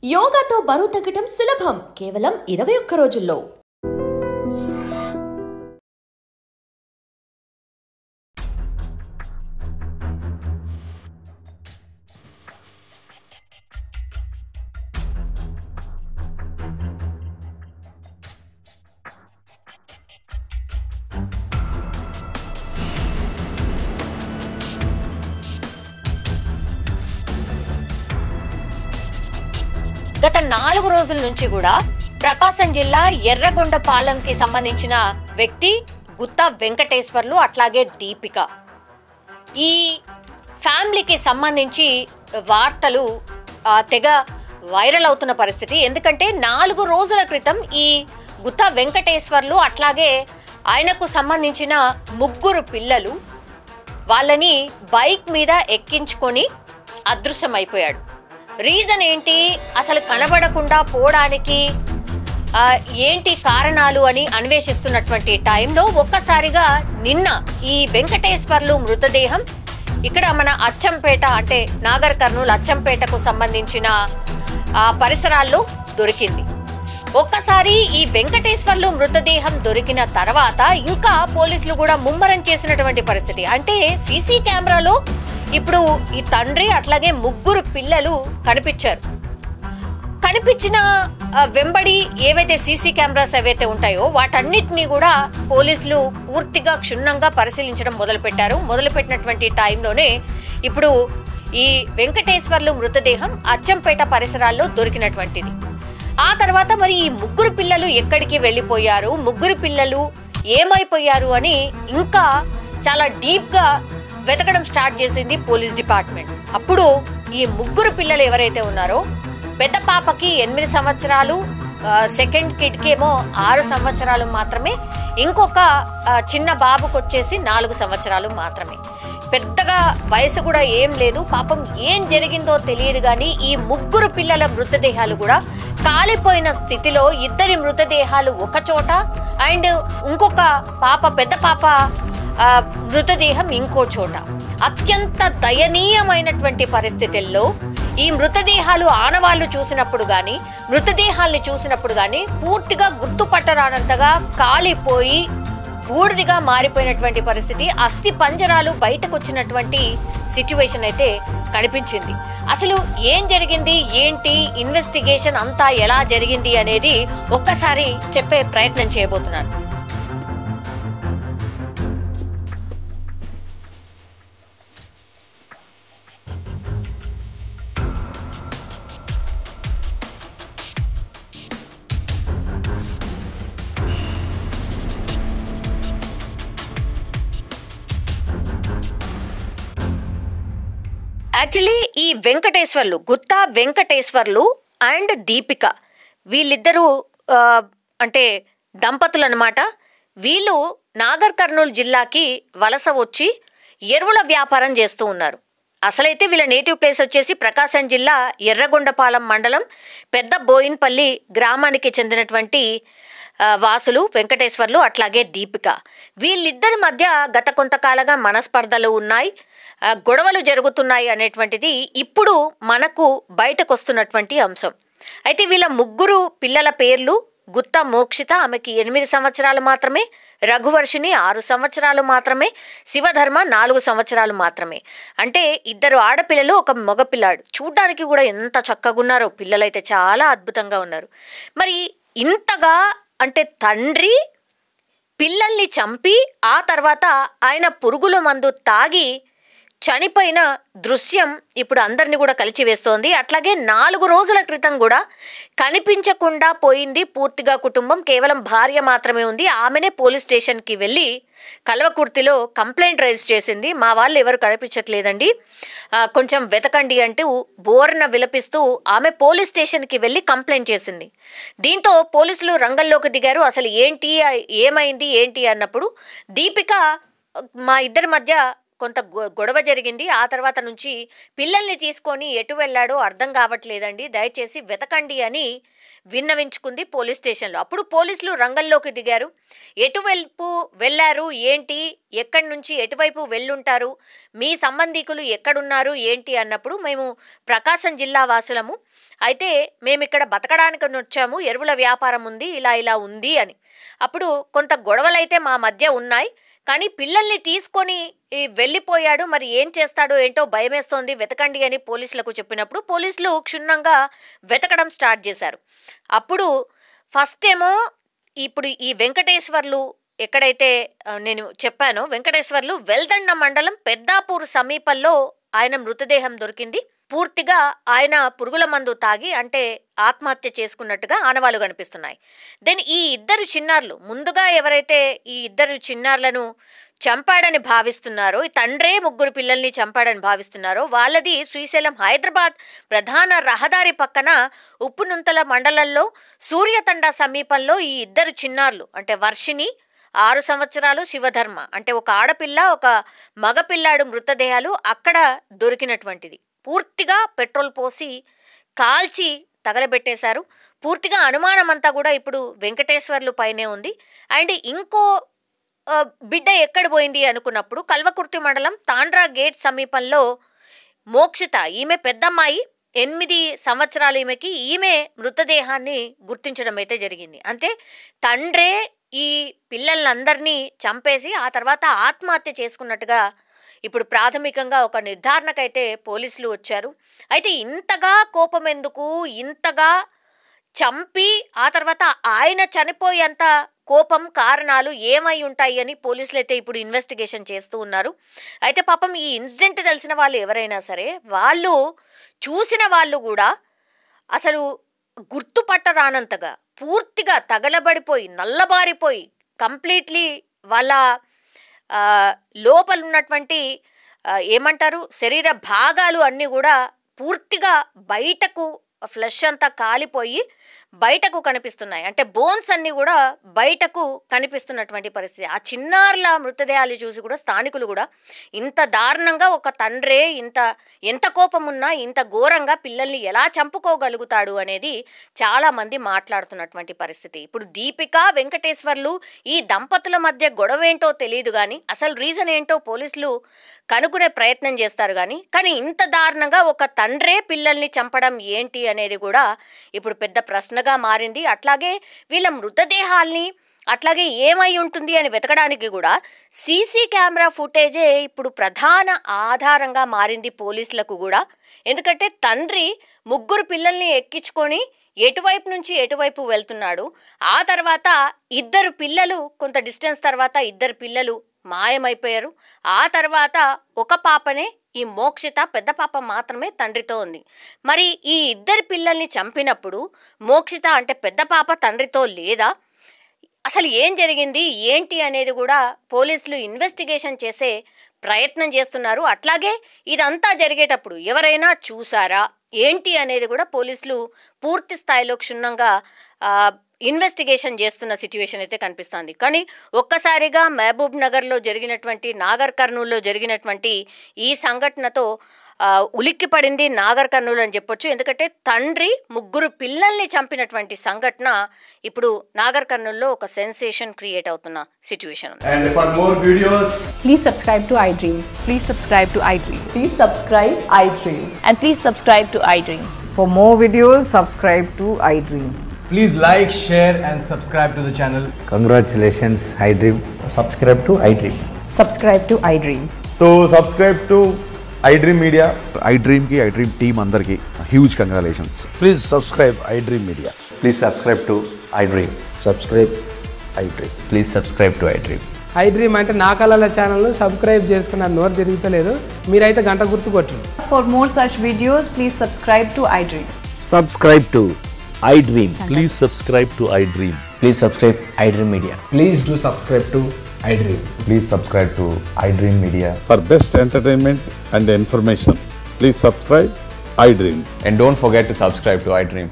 యోగాతో బరువు తగ్గడం సులభం కేవలం 21 రోజుల్లో. గత 4 రోజుల నుంచి కూడా ప్రకాశం జిల్లా ఎర్రగొండపాలెంకి సంబంధించిన వ్యక్తి గుత్తా వెంకటేశ్వర్లు అట్లాగే దీపిక ఈ ఫ్యామిలీకి సంబంధించి వార్తలు తెగ వైరల్ అవుతున్న పరిస్థితి. ఎందుకంటే 4 రోజుల క్రితం ఈ గుత్తా వెంకటేశ్వర్లు అట్లాగే ఆయనకు సంబంధించిన 3 పిల్లలు వాళ్ళని బైక్ మీద ఎక్కించుకొని అదృశ్యమైపోయాడు. రీజన్ ఏంటి, అసలు కనబడకుండా పోవడానికి ఏంటి కారణాలు అని అన్వేషిస్తున్నటువంటి టైంలో ఒక్కసారిగా నిన్న ఈ వెంకటేశ్వర్లు మృతదేహం ఇక్కడ మన అచ్చంపేట అంటే నాగర్ కర్నూలు అచ్చంపేటకు సంబంధించిన పరిసరాల్లో దొరికింది. ఒక్కసారి ఈ వెంకటేశ్వర్లు మృతదేహం దొరికిన తర్వాత ఇంకా పోలీసులు కూడా ముమ్మరం చేసినటువంటి పరిస్థితి. అంటే సీసీ కెమెరాలో ఇప్పుడు ఈ తండ్రి అట్లాగే 3 పిల్లలు కనిపించారు. కనిపించిన వెంబడి ఏవైతే సీసీ కెమెరాస్ ఏవైతే ఉంటాయో వాటన్నిటినీ కూడా పోలీసులు పూర్తిగా క్షుణ్ణంగా పరిశీలించడం మొదలుపెట్టినటువంటి టైంలోనే ఇప్పుడు ఈ వెంకటేశ్వర్లు మృతదేహం అచ్చంపేట పరిసరాల్లో దొరికినటువంటిది. ఆ తర్వాత మరి ఈ 3 పిల్లలు ఎక్కడికి వెళ్ళిపోయారు, 3 పిల్లలు ఏమైపోయారు అని ఇంకా చాలా డీప్గా వెతకడం స్టార్ట్ చేసింది పోలీస్ డిపార్ట్మెంట్. అప్పుడు ఈ 3 పిల్లలు ఎవరైతే ఉన్నారో పెద్ద పాపకి 8 సంవత్సరాలు, సెకండ్ కిడ్కి ఏమో 6 సంవత్సరాలు మాత్రమే, ఇంకొక చిన్న బాబుకి వచ్చేసి 4 సంవత్సరాలు మాత్రమే. పెద్దగా వయసు కూడా ఏం లేదు. పాపం ఏం జరిగిందో తెలియదు కానీ ఈ 3 పిల్లల మృతదేహాలు కూడా కాలిపోయిన స్థితిలో, 2 మృతదేహాలు ఒక చోట అండ్ ఇంకొక పాప పెద్ద పాప మృతదేహం ఇంకో చోట. అత్యంత దయనీయమైనటువంటి పరిస్థితుల్లో ఈ మృతదేహాలు ఆనవాళ్లు చూసినప్పుడు కానీ మృతదేహాల్ని చూసినప్పుడు కానీ పూర్తిగా గుర్తుపట్టరానంతగా కాలిపోయి బూడిదిగా మారిపోయినటువంటి పరిస్థితి. అస్థి పంజరాలు బయటకు వచ్చినటువంటి సిచ్యువేషన్ అయితే కనిపించింది. అసలు ఏం జరిగింది, ఏంటి ఇన్వెస్టిగేషన్ అంతా ఎలా జరిగింది అనేది ఒక్కసారి చెప్పే ప్రయత్నం చేయబోతున్నాను. యాక్చువల్లీ ఈ వెంకటేశ్వర్లు గుత్తా వెంకటేశ్వర్లు అండ్ దీపిక వీళ్ళిద్దరూ అంటే దంపతులు అన్నమాట. వీళ్ళు నాగర్ కర్నూలు జిల్లాకి వలస వచ్చి ఎరువుల వ్యాపారం చేస్తూ ఉన్నారు. అసలైతే వీళ్ళ నేటివ్ ప్లేస్ వచ్చేసి ప్రకాశం జిల్లా ఎర్రగొండపాలెం మండలం పెద్ద బోయిన్పల్లి గ్రామానికి చెందినటువంటి వాసులు వెంకటేశ్వర్లు అట్లాగే దీపిక. వీళ్ళిద్దరి మధ్య గత కొంతకాలంగా మనస్పర్ధలు ఉన్నాయి, గొడవలు జరుగుతున్నాయి అనేటువంటిది ఇప్పుడు మనకు బయటకు వస్తున్నటువంటి అంశం. అయితే వీళ్ళ 3 పిల్లల పేర్లు గుత్తా మోక్షిత, ఆమెకి 8 సంవత్సరాలు మాత్రమే, రఘువర్షిని 6 సంవత్సరాలు మాత్రమే, శివధర్మ 4 సంవత్సరాలు మాత్రమే. అంటే 2 ఆడపిల్లలు, ఒక మగపిల్లాడు. చూడ్డానికి కూడా ఎంత చక్కగా ఉన్నారో పిల్లలైతే, చాలా అద్భుతంగా ఉన్నారు. మరి ఇంతగా అంటే తండ్రి పిల్లల్ని చంపి ఆ తర్వాత ఆయన పురుగుల మందు తాగి చనిపోయిన దృశ్యం ఇప్పుడు అందరినీ కూడా కలిచివేస్తోంది. అట్లాగే 4 రోజుల క్రితం కూడా కనిపించకుండా పోయింది పూర్తిగా కుటుంబం. కేవలం భార్య మాత్రమే ఉంది. ఆమెనే పోలీస్ స్టేషన్కి వెళ్ళి కల్వకుర్తిలో కంప్లైంట్ రైజ్ చేసింది. మా వాళ్ళు ఎవరు కనిపించట్లేదండి, కొంచెం వెతకండి అంటూ బోర్న విలపిస్తూ ఆమె పోలీస్ స్టేషన్కి వెళ్ళి కంప్లైంట్ చేసింది. దీంతో పోలీసులు రంగంలోకి దిగారు. అసలు ఏంటి, ఏమైంది ఏంటి అన్నప్పుడు దీపిక మా ఇద్దరి మధ్య కొంత గొడవ జరిగింది. ఆ తర్వాత నుంచి పిల్లల్ని తీసుకొని ఎటు వెళ్ళాడో అర్థం కావట్లేదండి, దయచేసి వెతకండి అని విన్నవించుకుంది పోలీస్ స్టేషన్లో. అప్పుడు పోలీసులు రంగంలోకి దిగారు. ఎటువైపు వెళ్ళారు ఏంటి, ఎక్కడి నుంచి ఎటువైపు వెళ్ళుంటారు, మీ సంబంధికులు ఎక్కడున్నారు ఏంటి అన్నప్పుడు మేము ప్రకాశం జిల్లా వాసులము, అయితే మేము ఇక్కడ బతకడానికి వచ్చాము, ఎరువుల వ్యాపారం ఉంది, ఇలా ఉంది అని. అప్పుడు కొంత గొడవలైతే మా మధ్య ఉన్నాయి, కానీ పిల్లల్ని తీసుకొని వెళ్ళిపోయాడు, మరి ఏం చేస్తాడో ఏంటో భయమేస్తోంది, వెతకండి అని పోలీసులకు చెప్పినప్పుడు పోలీసులు క్షుణ్ణంగా వెతకడం స్టార్ట్ చేశారు. అప్పుడు ఫస్ట్ ఏమో ఇప్పుడు ఈ వెంకటేశ్వర్లు ఎక్కడైతే నేను చెప్పానో, వెంకటేశ్వర్లు వెల్దండ మండలం పెద్దాపూర్ సమీపంలో ఆయన మృతదేహం దొరికింది. పూర్తిగా ఆయన పురుగుల మందు తాగి అంటే ఆత్మహత్య చేసుకున్నట్టుగా ఆనవాళ్లు కనిపిస్తున్నాయి. దెన్ ఈ ఇద్దరు చిన్నారులు, ముందుగా ఎవరైతే ఈ ఇద్దరు చిన్నారులను చంపాడని భావిస్తున్నారో, ఈ తండ్రే ముగ్గురు పిల్లల్ని చంపాడని భావిస్తున్నారో, వాళ్ళది శ్రీశైలం హైదరాబాద్ ప్రధాన రహదారి పక్కన ఉప్పునుంతల మండలంలో సూర్యతండ సమీపంలో ఈ ఇద్దరు చిన్నారులు అంటే వర్షిని 6 సంవత్సరాలు, శివధర్మ అంటే ఒక ఆడపిల్ల ఒక మగపిల్లాడు మృతదేహాలు అక్కడ దొరికినటువంటిది. పూర్తిగా పెట్రోల్ పోసి కాల్చి తగలబెట్టేశారు. పూర్తిగా అనుమానం అంతా కూడా ఇప్పుడు వెంకటేశ్వర్లు పైనే ఉంది. అండ్ ఇంకో బిడ్డ ఎక్కడ పోయింది అనుకున్నప్పుడు కల్వకుర్తి మండలం తాండ్రా గేట్ సమీపంలో మోక్షిత, ఈమె పెద్దమ్మాయి, 8 సంవత్సరాలు ఈమెకి, ఈమె మృతదేహాన్ని గుర్తించడం అయితే జరిగింది. అంటే తండ్రే ఈ పిల్లలందరినీ చంపేసి ఆ తర్వాత ఆత్మహత్య చేసుకున్నట్టుగా ఇప్పుడు ప్రాథమికంగా ఒక నిర్ధారణకైతే పోలీసులు వచ్చారు. అయితే ఇంతగా కోపం ఎందుకు, ఇంతగా చంపి ఆ తర్వాత ఆయన చనిపోయేంత కోపం కారణాలు ఏమై ఉంటాయి అని పోలీసులు అయితే ఇప్పుడు ఇన్వెస్టిగేషన్ చేస్తూ ఉన్నారు. అయితే పాపం ఈ ఇన్సిడెంట్ తెలిసిన వాళ్ళు ఎవరైనా సరే, వాళ్ళు చూసిన వాళ్ళు కూడా అసలు గుర్తుపట్టరానంతగా పూర్తిగా తగలబడిపోయి నల్లబారిపోయి కంప్లీట్లీ వాళ్ళ లోపల ఉన్నటువంటి ఏమంటారు శరీర భాగాలు అన్నీ కూడా పూర్తిగా బయటకు, ఫ్లెష్ అంతా కాలిపోయి బయటకు కనిపిస్తున్నాయి. అంటే బోన్స్ అన్నీ కూడా బయటకు కనిపిస్తున్నటువంటి పరిస్థితి. ఆ చిన్నారుల మృతదేహాలు చూసి కూడా స్థానికులు కూడా ఇంత దారుణంగా ఒక తండ్రే ఎంత కోపం ఉన్నా ఇంత ఘోరంగా పిల్లల్ని ఎలా చంపుకోగలుగుతాడు అనేది చాలామంది మాట్లాడుతున్నటువంటి పరిస్థితి. ఇప్పుడు దీపిక వెంకటేశ్వర్లు ఈ దంపతుల మధ్య గొడవ ఏంటో తెలియదు, కానీ అసలు రీజన్ ఏంటో పోలీసులు కనుక్కునే ప్రయత్నం చేస్తారు. కానీ ఇంత దారుణంగా ఒక తండ్రే పిల్లల్ని చంపడం ఏంటి అనేది కూడా ఇప్పుడు పెద్ద ప్రశ్నగా మారింది. అట్లాగే వీళ్ళ మృతదేహాల్ని అట్లాగే ఏమై ఉంటుంది అని వెతకడానికి కూడా సీసీ కెమెరా ఫుటేజే ఇప్పుడు ప్రధాన ఆధారంగా మారింది పోలీసులకు కూడా. ఎందుకంటే తండ్రి ముగ్గురు పిల్లల్ని ఎక్కించుకొని ఎటువైపు నుంచి ఎటువైపు వెళ్తున్నాడు, ఆ తర్వాత ఇద్దరు పిల్లలు కొంత డిస్టెన్స్ తర్వాత ఇద్దరు పిల్లలు మాయమైపోయారు. ఆ తర్వాత ఒక పాపనే ఈ మోక్షిత, పెద్ద పాప మాత్రమే తండ్రితో ఉంది. మరి ఈ ఇద్దరు పిల్లల్ని చంపినప్పుడు మోక్షిత అంటే పెద్ద పాప తండ్రితో లేదా, అసలు ఏం జరిగింది ఏంటి అనేది కూడా పోలీసులు ఇన్వెస్టిగేషన్ చేసే ప్రయత్నం చేస్తున్నారు. అట్లాగే ఇదంతా జరిగేటప్పుడు ఎవరైనా చూసారా ఏంటి అనేది కూడా పోలీసులు పూర్తి స్థాయిలో క్షుణ్ణంగా ఇన్వెస్టిగేషన్ చేస్తున్న సిచ్యువేషన్ అయితే కనిపిస్తుంది. కానీ ఒక్కసారిగా మహబూబ్ నగర్లో జరిగినటువంటి, నాగర్ కర్నూల్లో జరిగినటువంటి ఈ సంఘటనతో ఉలిక్కి పడింది నాగర్ కర్నూలు అని చెప్పొచ్చు. ఎందుకంటే తండ్రి ముగ్గురు పిల్లల్ని చంపినటువంటి సంఘటన ఇప్పుడు నాగర్ కర్నూల్లో ఒక సెన్సేషన్ క్రియేట్ అవుతున్న situation. And for more videos, please subscribe to iDream. Please subscribe to iDream. Please subscribe iDream. And please subscribe to iDream. For more videos, subscribe to iDream. please like, share and subscribe to the channel. Congratulations, iDream. Subscribe to iDream. Subscribe to iDream. So subscribe to iDream Media. iDream ki iDream team andarki huge congratulations. Please subscribe iDream Media. Please subscribe to iDream. Subscribe iDream. Please subscribe to iDream. iDream అంటే నా కళల channel subscribe చేసుకున్న నోరు తిరుగుతలేదు, మీరైతే గంట గుర్తు కొట్టండి. For more such videos, please subscribe to iDream. Subscribe to iDream. Please subscribe to iDream. Please subscribe iDream Media. Please do subscribe to iDream. Please subscribe to iDream Media. For best entertainment and information, please subscribe iDream. And don't forget to subscribe to iDream.